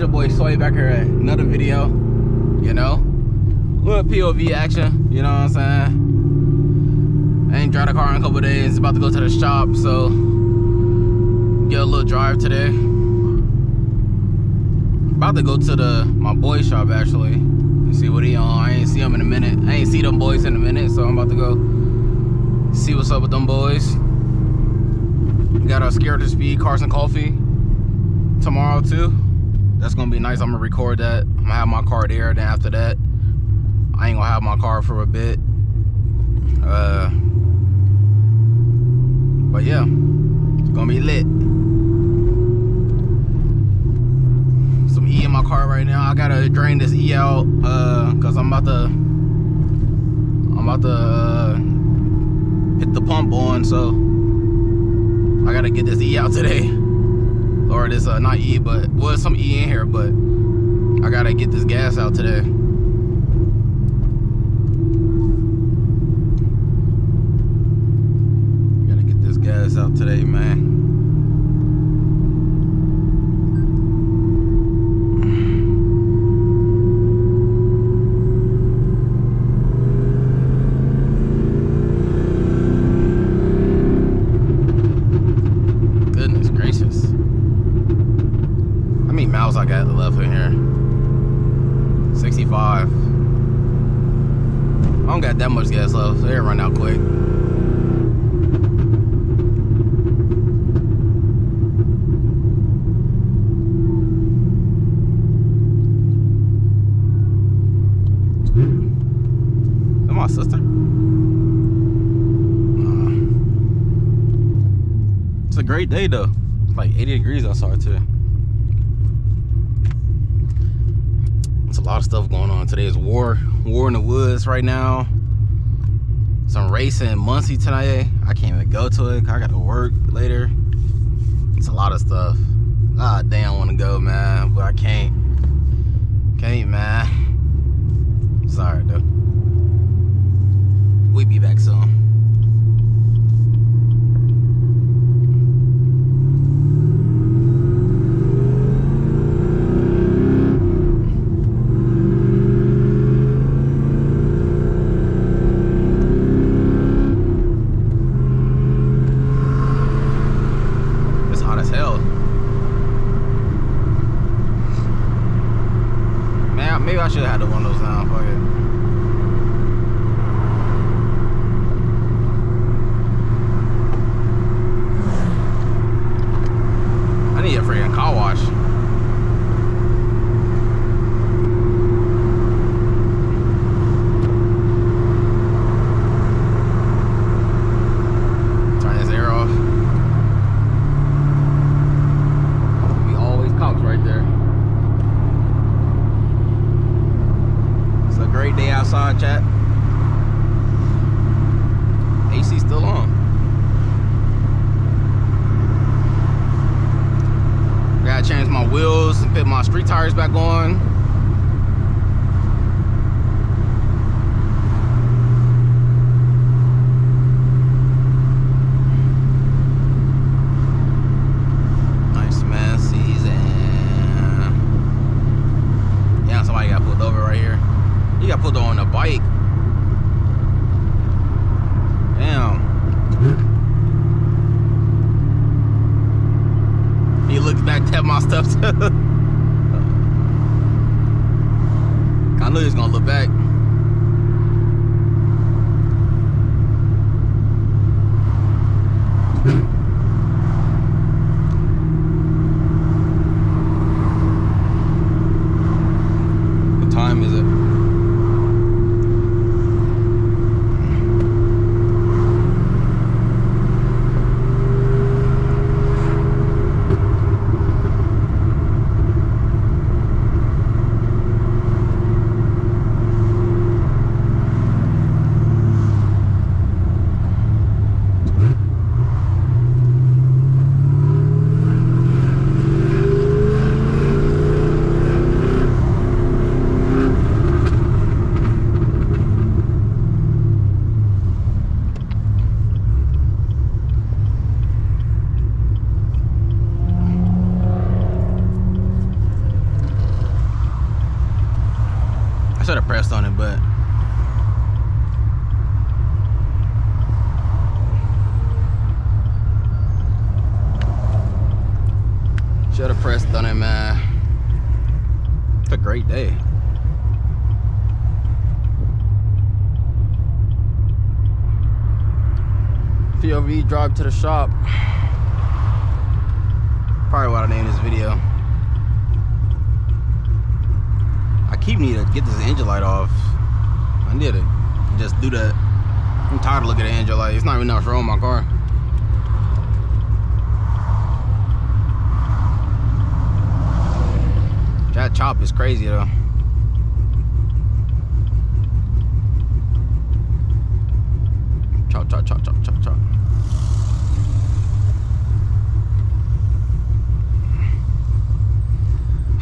your boy Soy back here at another video, you know, little POV action, you know what I'm saying. I ain't drive the car in a couple days, about to go to the shop, so get a little drive today. About to go to my boy's shop actually, and see what he on. I ain't see him in a minute. I ain't see them boys in a minute, so I'm about to go see what's up with them boys. We got a Scared to Speed Cars and Coffee tomorrow too. That's gonna be nice. I'm gonna record that. I'm gonna have my car there. Then after that, I ain't gonna have my car for a bit. But yeah, it's gonna be lit. Some E in my car right now. I gotta drain this E out cause I'm about to hit the pump on, so I gotta get this E out today. Or this not E, but well, some E in here, but I gotta get this gas out today. Gotta get this gas out today, man. Miles I got left in here. 65. I don't got that much gas left, so it'll run out quick. Is that my sister? It's a great day though. It's like 80 degrees outside today. A lot of stuff going on today. Is war in the woods right now. Some racing in Muncie tonight. I can't even go to it. I gotta work later. It's a lot of stuff. Ah, damn, I want to go, man, but I can't. Can't, man. Sorry, though. We'll be back soon. Maybe I should have had the windows down. Fuck it. I need a freaking car wash. Turn this air off. We always cops right there. Great day outside, chat. AC still on. Gotta change my wheels and put my street tires back on. Nice, man. Season. Yeah, somebody got pulled over right here. He got pulled on a bike. Damn. He looks back, tap my stuff too. I knew he was gonna look back. What time is it? should have pressed on it, but should have pressed on it, man. It's a great day. POV drive to the shop. Probably what I named this video. I keep needing to get this engine light off. I need to just do that. I'm tired of looking at the engine light. It's not even enough room in my car. That chop is crazy though. Chop, chop, chop, chop, chop, chop.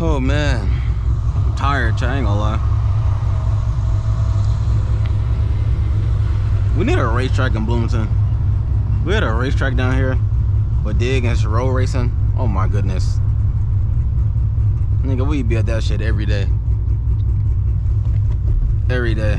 Oh man, I'm tired, I ain't gonna lie. We need a racetrack in Bloomington. We had a racetrack down here, but dig and road racing. Oh my goodness. Nigga, we be at that shit every day. Every day.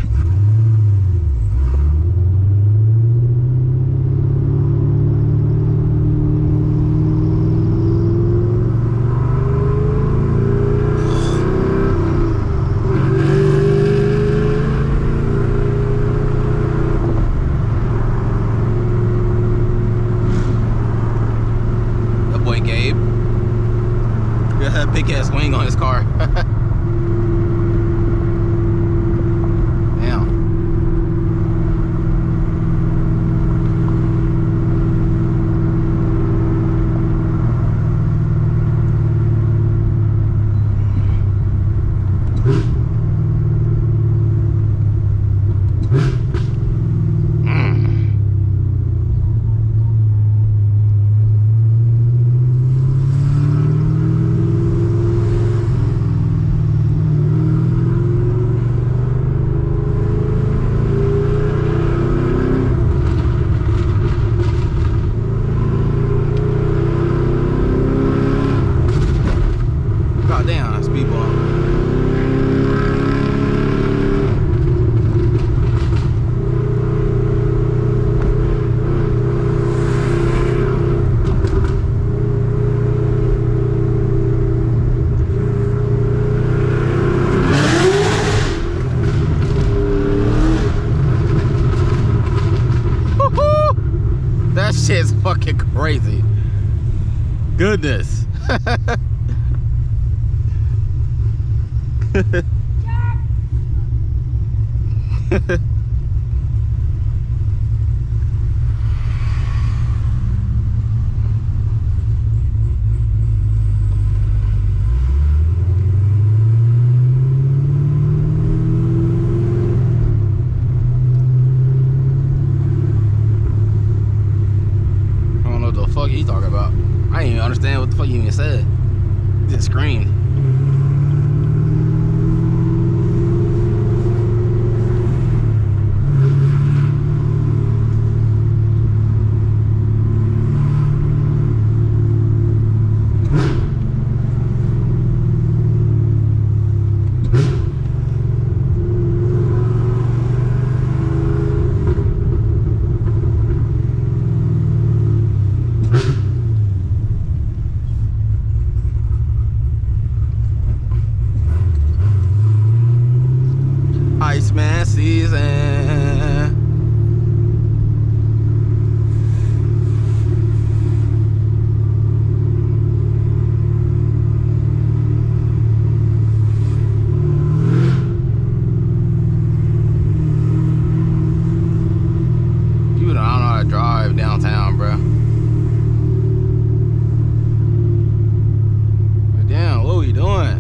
Big ass wing on his car. Damn. That shit's fucking crazy. Goodness. Fuck you talking about? I didn't even understand what the fuck you even said. You just screamed. Iceman season. People don't know how to drive downtown, bro. Like, damn, what are we doing?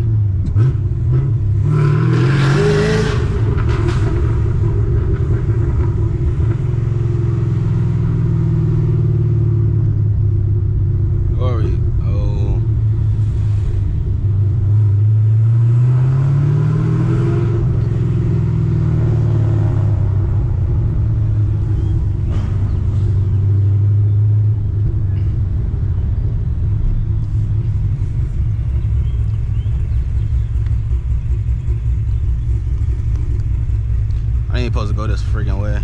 ain't supposed to go this freaking way.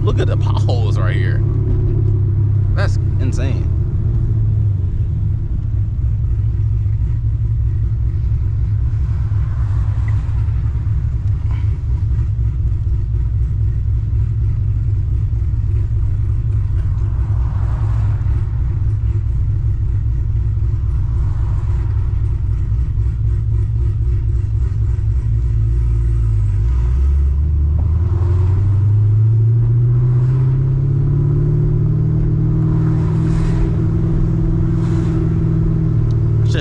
Look at the potholes right here. That's insane.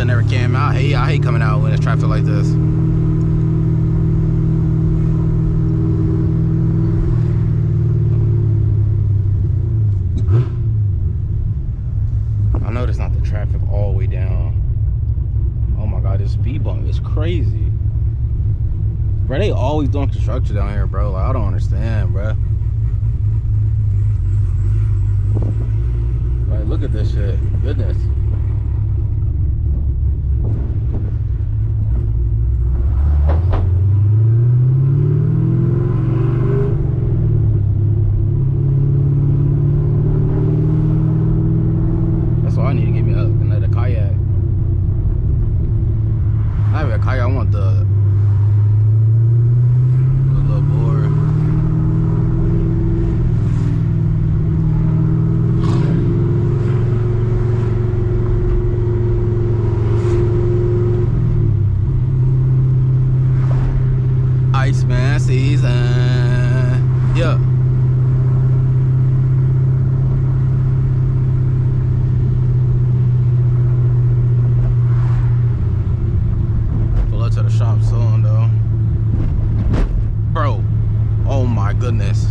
Never came out. I hate coming out when it's traffic like this. I know there's not the traffic all the way down. Oh my god, this speed bump is crazy. Bro, they always doing construction down here, bro. Like, I don't understand, bro. Like, look at this shit. Goodness. I need to get me another kayak. I have a kayak. I want the little board. Iceman season. Yeah. To the shop soon though, bro. Oh my goodness,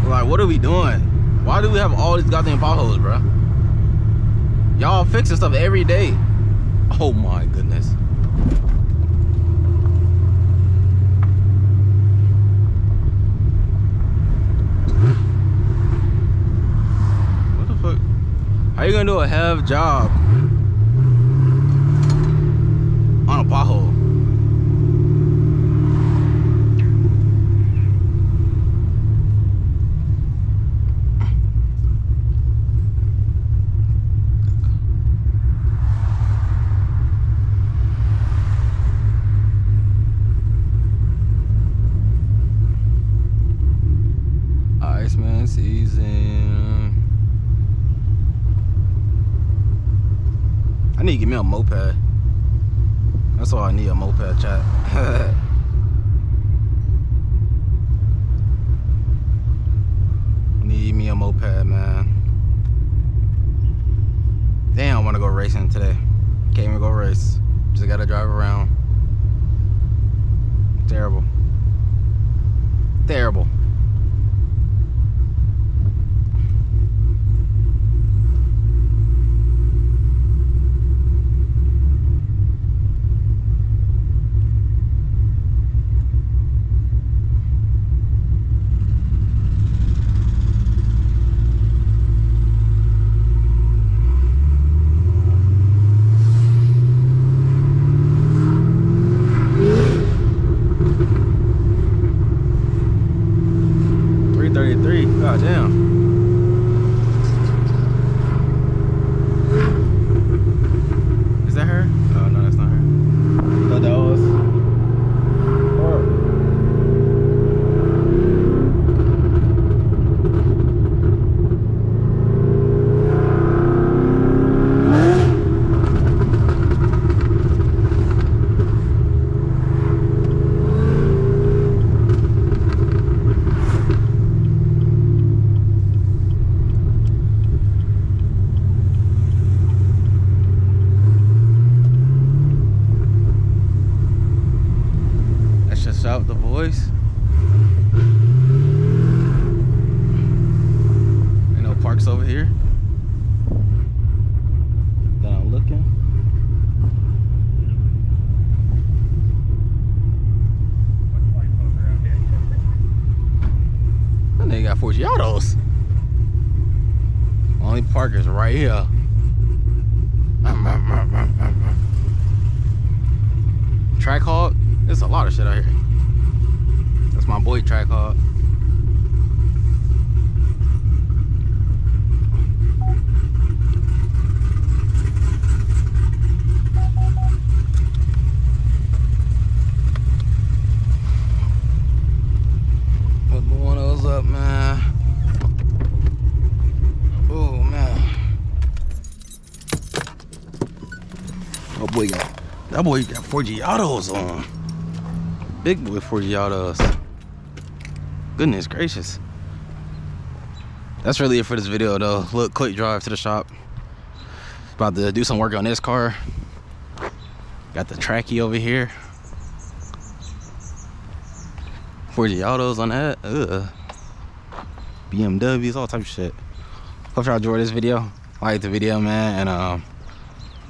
like, what are we doing? Why do we have all these goddamn potholes, bro? Y'all fixing stuff every day. Oh my goodness. What the fuck? How you gonna do a half job on a pothole? Iceman season. I need to get me a moped. That's all I need, a moped, chat. Need me a moped, man. Damn, I want to go racing today. Can't even go race. Just gotta drive around. Terrible. Terrible. park is right here. Track hog. There's a lot of shit out here. That's my boy Track hog. Put one of those up, man. Oh man. That boy got 4G autos on. Big boy 4G autos. Goodness gracious. That's really it for this video though. Look, quick drive to the shop. About to do some work on this car. Got the Tracky over here. 4G autos on that. Ugh. BMWs, all type of shit. Hope y'all enjoyed this video. Like the video, man, and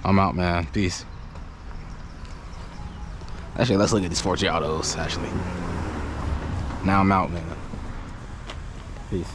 I'm out, man. Peace. Actually, let's look at these 4G autos, actually. Now I'm out, man. Peace.